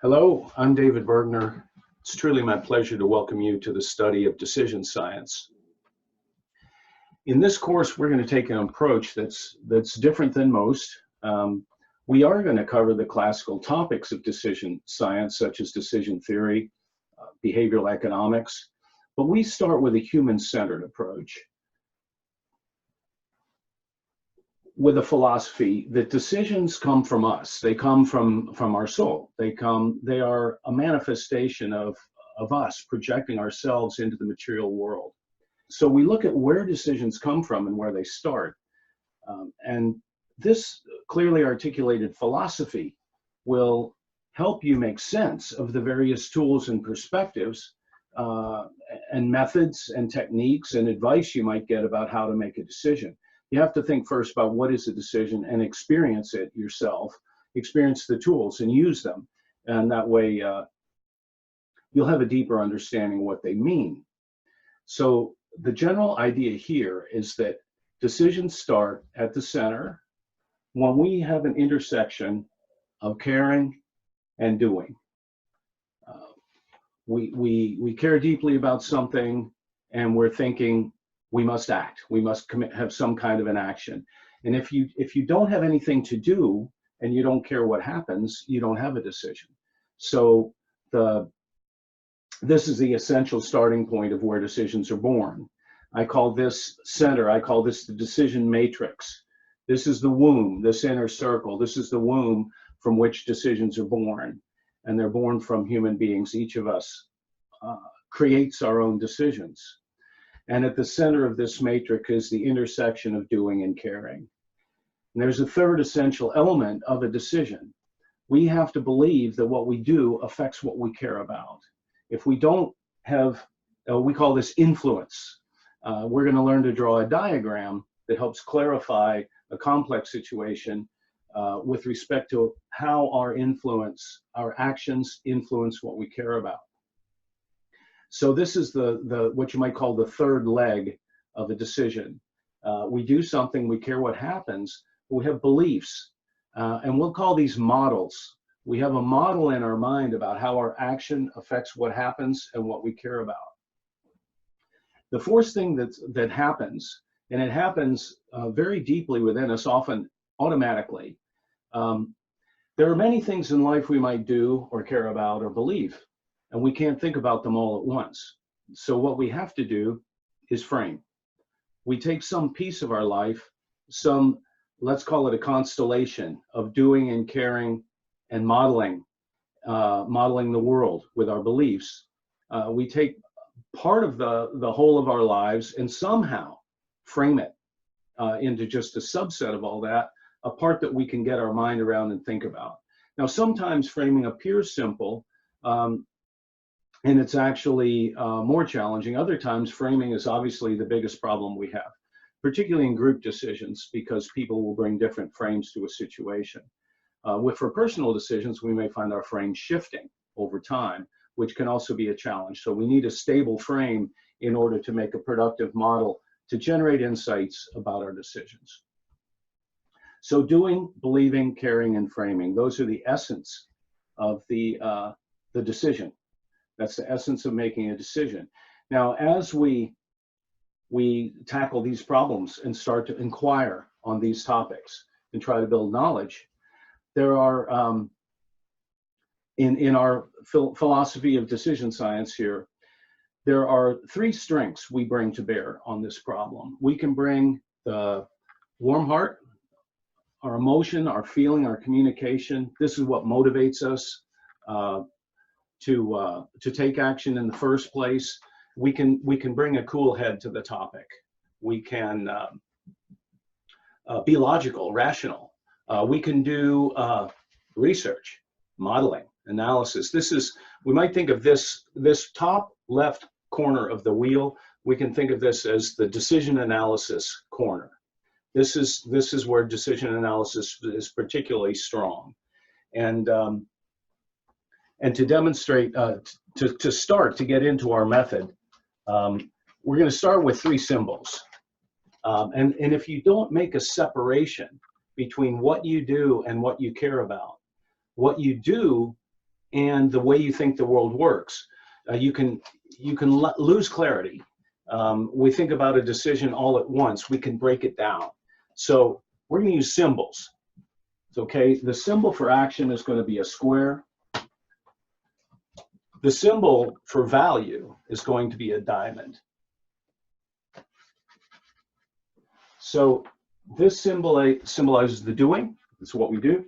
Hello, I'm David Bergner. It's truly my pleasure to welcome you to the study of decision science. In this course, we're going to take an approach that's different than most. We are going to cover the classical topics of decision science, such as decision theory, behavioral economics, but we start with a human-centered approach, with a philosophy that decisions come from us. They come from our soul. They are a manifestation of us projecting ourselves into the material world. So we look at where decisions come from and where they start. And this clearly articulated philosophy will help you make sense of the various tools and perspectives and methods and techniques and advice you might get about how to make a decision. You have to think first about what is a decision and experience it yourself, experience the tools and use them. And that way you'll have a deeper understanding of what they mean. So the general idea here is that decisions start at the center when we have an intersection of caring and doing. We care deeply about something and we're thinking, we must act. We must have some kind of an action. And if you don't have anything to do and you don't care what happens, you don't have a decision. So this is the essential starting point of where decisions are born. I call this center, I call this the decision matrix. This is the womb, this inner circle. This is the womb from which decisions are born. And they're born from human beings. Each of us creates our own decisions. And at the center of this matrix is the intersection of doing and caring. And there's a third essential element of a decision. We have to believe that what we do affects what we care about. If we don't have, we call this influence. We're going to learn to draw a diagram that helps clarify a complex situation with respect to how our actions influence what we care about. So this is the what you might call the third leg of a decision. We do something, we care what happens, but we have beliefs, and we'll call these models. We have a model in our mind about how our action affects what happens and what we care about. The fourth thing that happens, and it happens very deeply within us, often automatically. There are many things in life we might do or care about or believe, and we can't think about them all at once. So what we have to do is frame. We take some piece of our life, let's call it a constellation of doing and caring and modeling the world with our beliefs. We take part of the whole of our lives and somehow frame it into just a subset of all that, a part that we can get our mind around and think about. Now, sometimes framing appears simple, and it's actually more challenging. Other times, framing is obviously the biggest problem we have, particularly in group decisions, because people will bring different frames to a situation. For personal decisions, we may find our frame shifting over time, which can also be a challenge. So we need a stable frame in order to make a productive model to generate insights about our decisions. So doing, believing, caring, and framing, those are the essence of the decision. That's the essence of making a decision. Now, as we tackle these problems and start to inquire on these topics and try to build knowledge, there are, in our philosophy of decision science here, there are three strengths we bring to bear on this problem. We can bring the warm heart, our emotion, our feeling, our communication. This is what motivates us to take action in the first place. We can bring a cool head to the topic. We can be logical, rational. We can do research, modeling, analysis. We might think of this top left corner of the wheel. We can think of this as the decision analysis corner. This is where decision analysis is particularly strong. And to demonstrate, to get into our method, we're going to start with three symbols. And if you don't make a separation between what you do and what you care about, what you do and the way you think the world works. You can lose clarity. We think about a decision all at once. We can break it down. So we're going to use symbols. Okay, the symbol for action is going to be a square. The symbol for value is going to be a diamond. So this symbolizes the doing. It's what we do.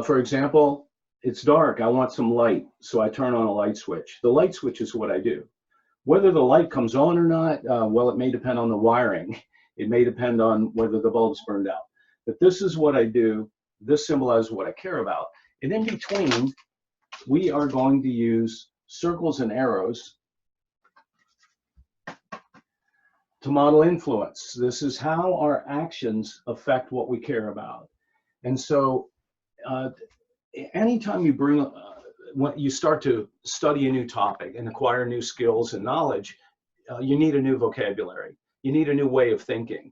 For example, it's dark. I want some light, so I turn on a light switch. The light switch is what I do. Whether the light comes on or not, well, it may depend on the wiring. It may depend on whether the bulb's burned out. But this is what I do. This symbolizes what I care about. And in between, we are going to use circles and arrows to model influence. This is how our actions affect what we care about. And so anytime you bring, when you start to study a new topic and acquire new skills and knowledge, you need a new vocabulary. You need a new way of thinking.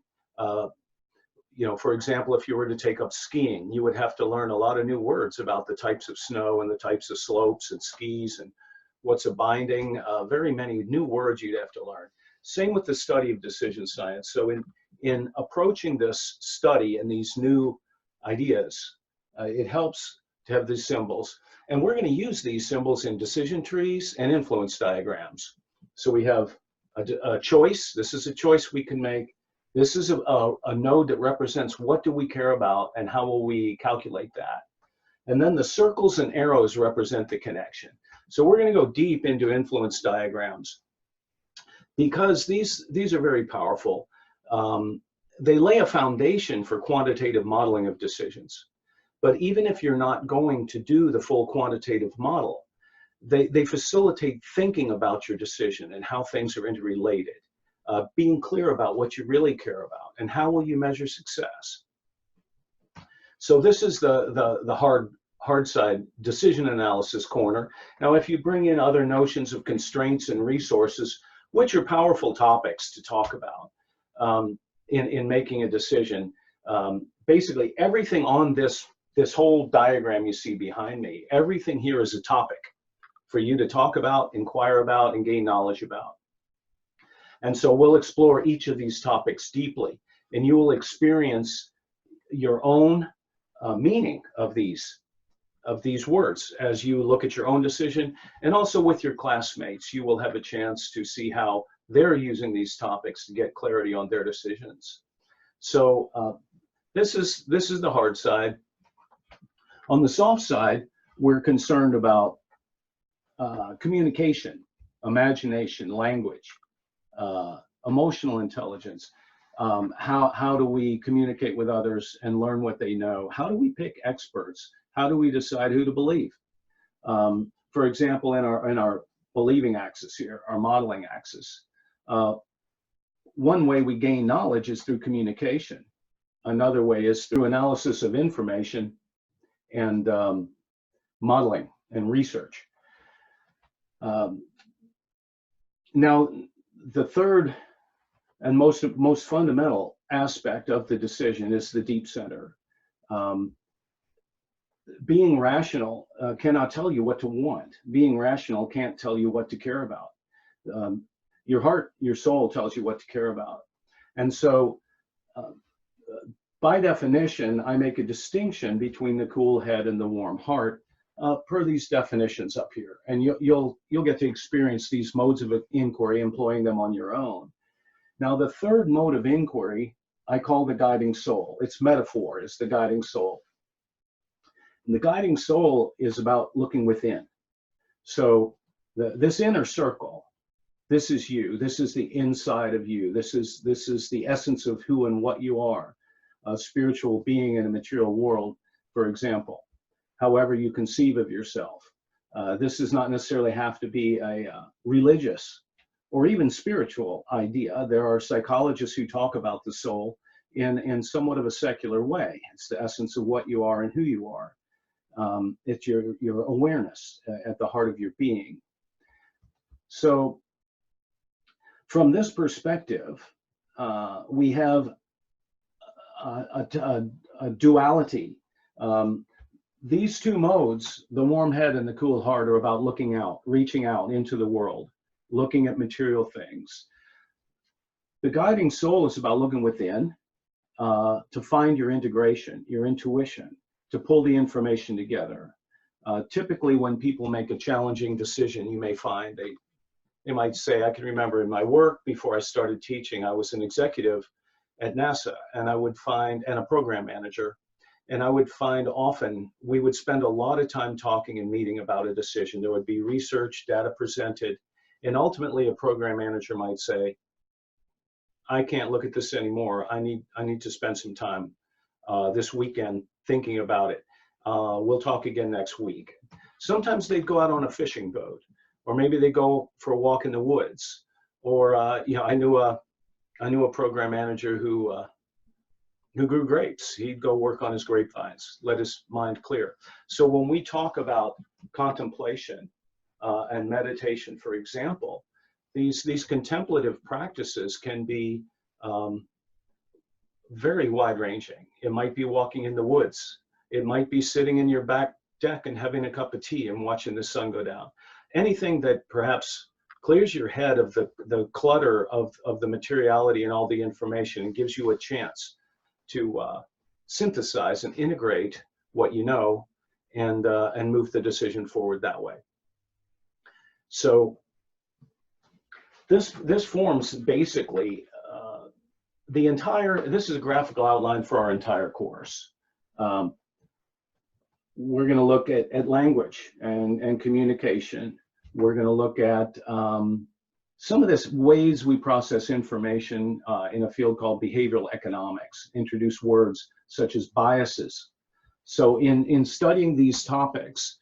You know, for example, if you were to take up skiing, you would have to learn a lot of new words about the types of snow and the types of slopes and skis and what's a binding, very many new words you'd have to learn. Same with the study of decision science. So in approaching this study and these new ideas, it helps to have these symbols. And we're going to use these symbols in decision trees and influence diagrams. So we have a choice. This is a choice we can make. This is a node that represents what do we care about and how will we calculate that. And then the circles and arrows represent the connection. So we're going to go deep into influence diagrams because these are very powerful. They lay a foundation for quantitative modeling of decisions. But even if you're not going to do the full quantitative model, they facilitate thinking about your decision and how things are interrelated. Being clear about what you really care about and how will you measure success. So this is the hard side, decision analysis corner. Now, if you bring in other notions of constraints and resources, which are powerful topics to talk about in making a decision, basically everything on this whole diagram you see behind me, everything here is a topic for you to talk about, inquire about, and gain knowledge about. And so we'll explore each of these topics deeply, and you will experience your own meaning of these words as you look at your own decision, and also with your classmates, you will have a chance to see how they're using these topics to get clarity on their decisions. So this is the hard side. On the soft side, we're concerned about communication, imagination, language, emotional intelligence. How do we communicate with others and learn what they know? How do we pick experts? How do we decide who to believe? For example, in our believing axis here, our modeling axis, one way we gain knowledge is through communication. Another way is through analysis of information and modeling and research. Now, the third and most fundamental aspect of the decision is the deep center. Being rational cannot tell you what to want. Being rational can't tell you what to care about. Your heart, your soul tells you what to care about. And so, by definition, I make a distinction between the cool head and the warm heart per these definitions up here. And you'll get to experience these modes of inquiry, employing them on your own. Now, the third mode of inquiry, I call the guiding soul. Its metaphor is the guiding soul. And the guiding soul is about looking within. So this inner circle, this is you. This is the inside of you. This is the essence of who and what you are. A spiritual being in a material world, for example. However you conceive of yourself. This does not necessarily have to be a religious or even spiritual idea. There are psychologists who talk about the soul in somewhat of a secular way. It's the essence of what you are and who you are. It's your awareness at the heart of your being. So from this perspective, we have a duality. these two modes, the warm head and the cool heart, are about looking out, reaching out into the world, looking at material things. The guiding soul is about looking within, to find your integration, your intuition, to pull the information together. Typically, when people make a challenging decision, you may find they might say, I can remember in my work before I started teaching, I was an executive at NASA, and a program manager, and I would find often we would spend a lot of time talking and meeting about a decision. There would be research, data presented, and ultimately a program manager might say, I can't look at this anymore. I need to spend some time this weekend thinking about it. We'll talk again next week. Sometimes they'd go out on a fishing boat, or maybe they go for a walk in the woods. Or I knew a program manager who grew grapes. He'd go work on his grapevines, let his mind clear. So when we talk about contemplation and meditation, for example, these contemplative practices can be very wide-ranging. It might be walking in the woods. It might be sitting in your back deck and having a cup of tea and watching the sun go down. Anything that perhaps clears your head of the clutter of the materiality and all the information and gives you a chance to synthesize and integrate what you know and move the decision forward that way. So this forms basically this is a graphical outline for our entire course. We're going to look at language and communication. We're going to look at some of this ways we process information in a field called behavioral economics, introduce words such as biases. So in studying these topics,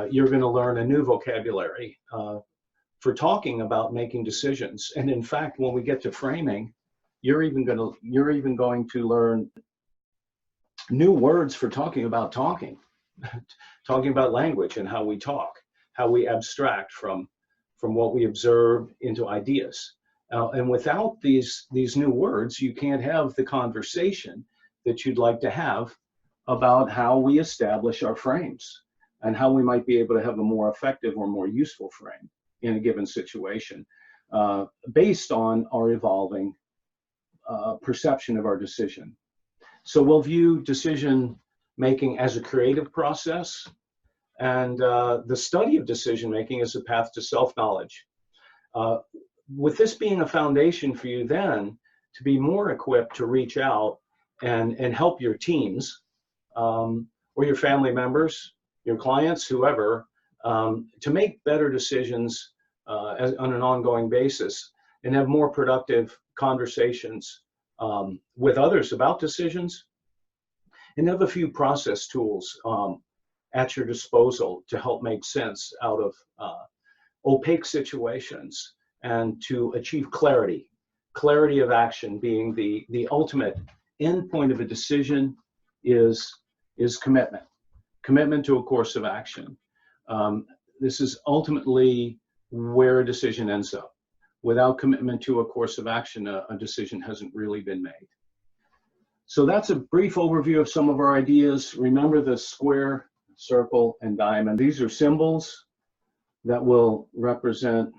you're going to learn a new vocabulary for talking about making decisions. And in fact, when we get to framing, you're even going to learn new words for talking about talking about language and how we talk, how we abstract from what we observe into ideas. And without these new words, you can't have the conversation that you'd like to have about how we establish our frames and how we might be able to have a more effective or more useful frame in a given situation based on our evolving perception of our decision. So we'll view decision making as a creative process, and the study of decision making as a path to self-knowledge. With this being a foundation for you then to be more equipped to reach out and help your teams or your family members, your clients, whoever, to make better decisions on an ongoing basis and have more productive conversations with others about decisions, and have a few process tools at your disposal to help make sense out of opaque situations and to achieve clarity. Clarity of action being the ultimate end point of a decision is commitment. Commitment to a course of action. This is ultimately where a decision ends up. Without commitment to a course of action, a decision hasn't really been made. So that's a brief overview of some of our ideas. Remember the square, circle, and diamond. These are symbols that will represent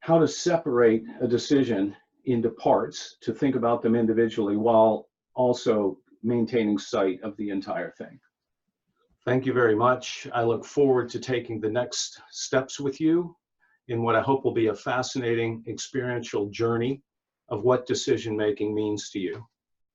how to separate a decision into parts, to think about them individually while also maintaining sight of the entire thing. Thank you very much. I look forward to taking the next steps with you in what I hope will be a fascinating experiential journey of what decision making means to you.